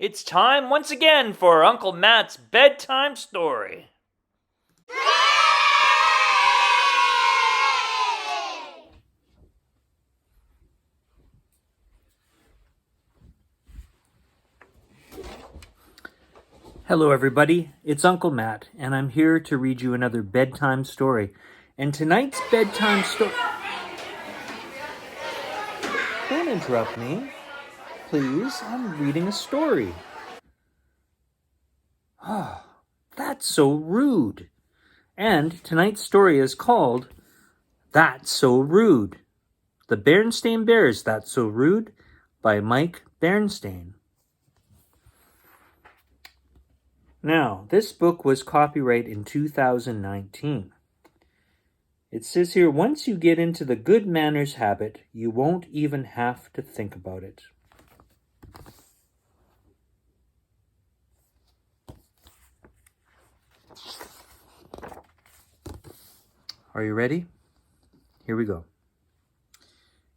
It's time once again for Uncle Matt's bedtime story. Hello everybody, it's Uncle Matt, and I'm here to read you another bedtime story. And tonight's bedtime story... Don't interrupt me, please. I'm reading a story. Oh, that's so rude. And tonight's story is called That's So Rude. The Berenstain Bears, That's So Rude by Mike Berenstain. Now, this book was copyrighted in 2019. It says here, once you get into the good manners habit, you won't even have to think about it. Are you ready? Here we go.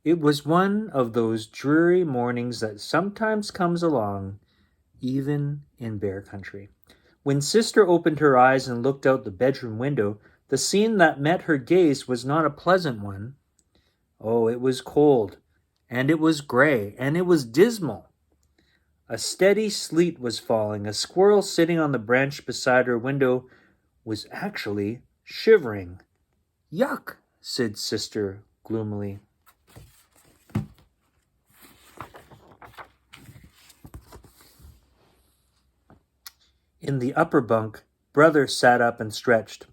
It was one of those dreary mornings that sometimes comes along, even in bear country. When Sister opened her eyes and looked out the bedroom window, the scene that met her gaze was not a pleasant one. Oh, it was cold, and it was gray, and it was dismal. A steady sleet was falling. A squirrel sitting on the branch beside her window was actually shivering. Yuck, said Sister gloomily. In the upper bunk, Brother sat up and stretched.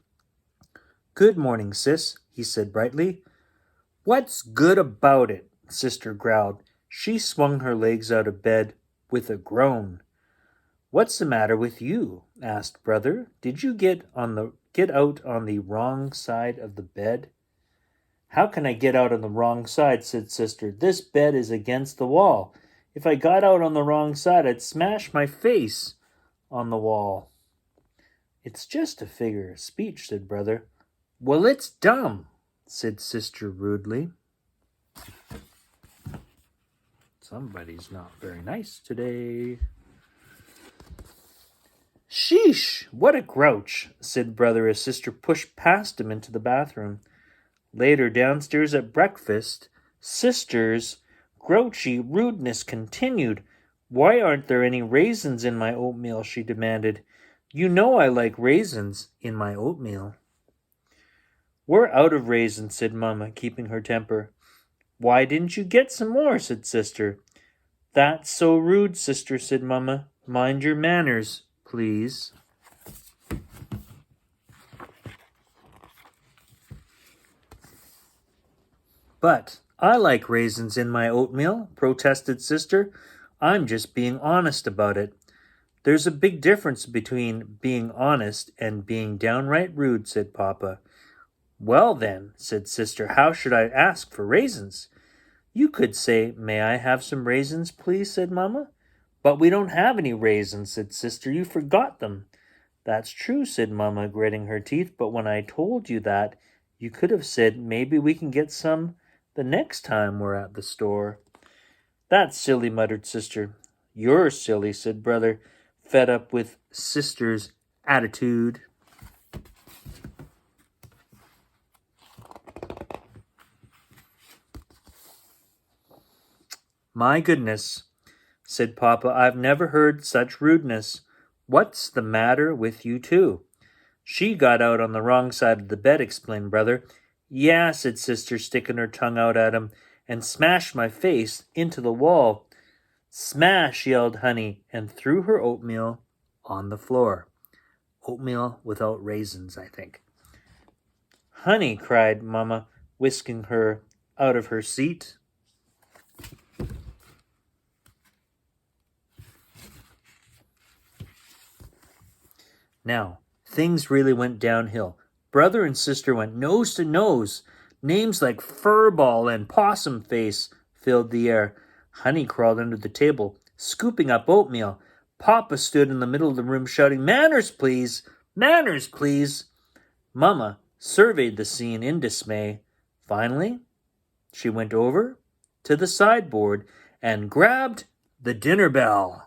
Good morning, Sis, he said brightly. What's good about it? Sister growled. She swung her legs out of bed with a groan. What's the matter with you? Asked Brother. Did you get out on the wrong side of the bed? How can I get out on the wrong side? Said Sister. This bed is against the wall. If I got out on the wrong side, I'd smash my face on the wall. It's just a figure of speech, said Brother. Well, it's dumb, said Sister rudely. Somebody's not very nice today. Sheesh, what a grouch, said Brother as Sister pushed past him into the bathroom. Later, downstairs at breakfast, Sister's grouchy rudeness continued. Why aren't there any raisins in my oatmeal? She demanded. You know I like raisins in my oatmeal. We're out of raisins, said Mama, keeping her temper. Why didn't you get some more? Said Sister. That's so rude, Sister, said Mama. Mind your manners, please. But I like raisins in my oatmeal, protested Sister. I'm just being honest about it. There's a big difference between being honest and being downright rude, said Papa. Well then, said Sister, how should I ask for raisins? You could say, may I have some raisins, please, said Mama. But we don't have any raisins, said Sister. You forgot them. That's true, said Mama, gritting her teeth. But when I told you that, you could have said, maybe we can get some the next time we're at the store. That's silly, muttered Sister. You're silly, said Brother, fed up with Sister's attitude. My goodness, said Papa, I've never heard such rudeness. What's the matter with you two? She got out on the wrong side of the bed, explained Brother. Yeah, said Sister, sticking her tongue out at him, and smashed my face into the wall. Smash, yelled Honey, and threw her oatmeal on the floor. Oatmeal without raisins, I think. Honey, cried Mama, whisking her out of her seat. Now, things really went downhill. Brother and Sister went nose to nose. Names like Furball and Possum Face filled the air. Honey crawled under the table, scooping up oatmeal. Papa stood in the middle of the room shouting, Manners, please! Manners, please! Mama surveyed the scene in dismay. Finally, she went over to the sideboard and grabbed the dinner bell.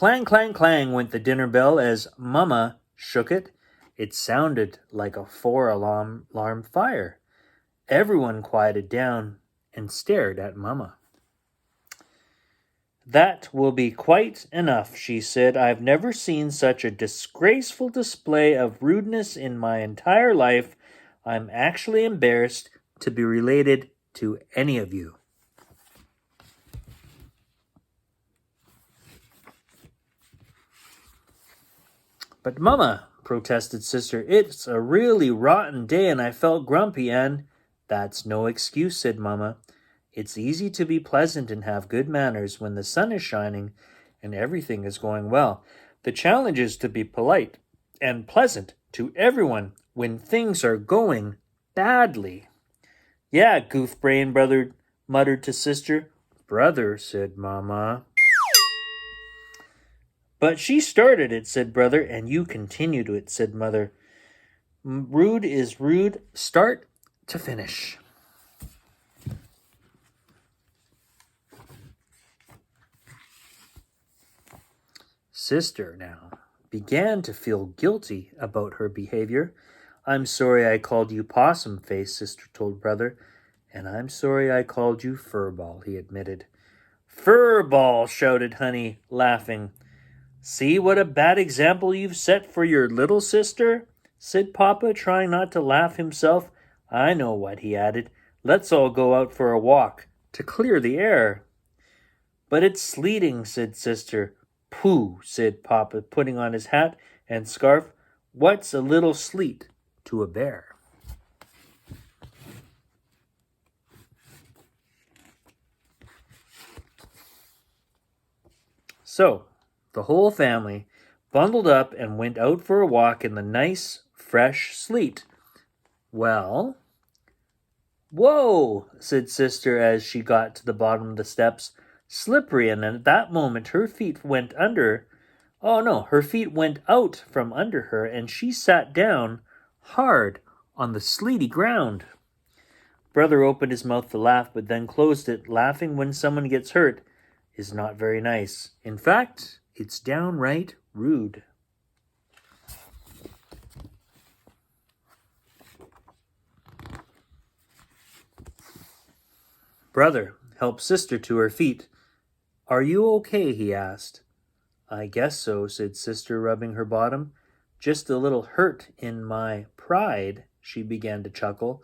Clang, clang, clang went the dinner bell as Mama shook it. It sounded like a 4-alarm fire. Everyone quieted down and stared at Mama. That will be quite enough, she said. I've never seen such a disgraceful display of rudeness in my entire life. I'm actually embarrassed to be related to any of you. But Mama, protested Sister, it's a really rotten day and I felt grumpy and... That's no excuse, said Mama. It's easy to be pleasant and have good manners when the sun is shining and everything is going well. The challenge is to be polite and pleasant to everyone when things are going badly. Yeah, goof-brain brother muttered to Sister. Brother, said Mama. But she started it, said Brother, and you continued it, said Mother. Rude is rude, start to finish. Sister now began to feel guilty about her behavior. I'm sorry I called you Possum Face, Sister told Brother, and I'm sorry I called you Furball, he admitted. Furball, shouted Honey, laughing. See what a bad example you've set for your little sister, said Papa, trying not to laugh himself. I know what, he added. Let's all go out for a walk to clear the air. But it's sleeting, said Sister. Pooh, said Papa, putting on his hat and scarf. What's a little sleet to a bear? So, the whole family bundled up and went out for a walk in the nice, fresh sleet. Well, whoa, said Sister as she got to the bottom of the steps. Slippery, and at that moment her feet went her feet went out from under her, and she sat down hard on the sleety ground. Brother opened his mouth to laugh, but then closed it. Laughing when someone gets hurt is not very nice. In fact, it's downright rude. Brother helped Sister to her feet. Are you okay? He asked. I guess so, said Sister, rubbing her bottom. Just a little hurt in my pride, she began to chuckle.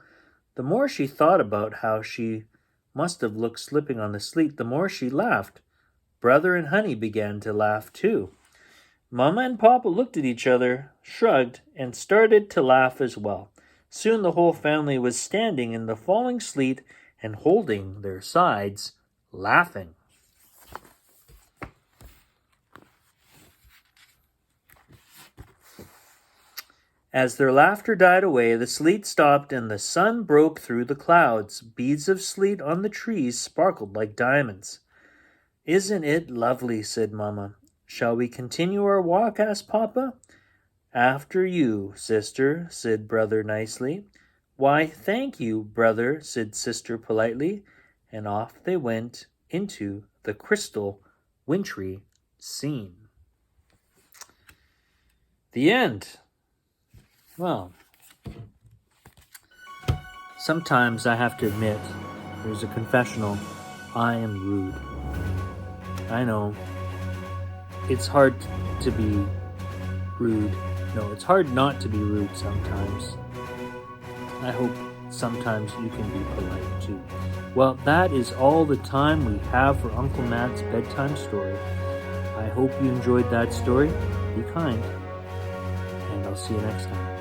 The more she thought about how she must have looked slipping on the sleet, the more she laughed. Brother and Honey began to laugh too. Mama and Papa looked at each other, shrugged, and started to laugh as well. Soon the whole family was standing in the falling sleet and holding their sides, laughing. As their laughter died away, the sleet stopped and the sun broke through the clouds. Beads of sleet on the trees sparkled like diamonds. Isn't it lovely, said Mama. Shall we continue our walk, asked Papa. After you, Sister, said Brother nicely. Why, thank you, Brother, said Sister politely, and off they went into the crystal, wintry scene. The end. Well, sometimes I have to admit, there's a confessional, I am rude. I know, it's hard to be rude. No, it's hard not to be rude sometimes. I hope sometimes you can be polite too. Well, that is all the time we have for Uncle Matt's bedtime story. I hope you enjoyed that story. Be kind, and I'll see you next time.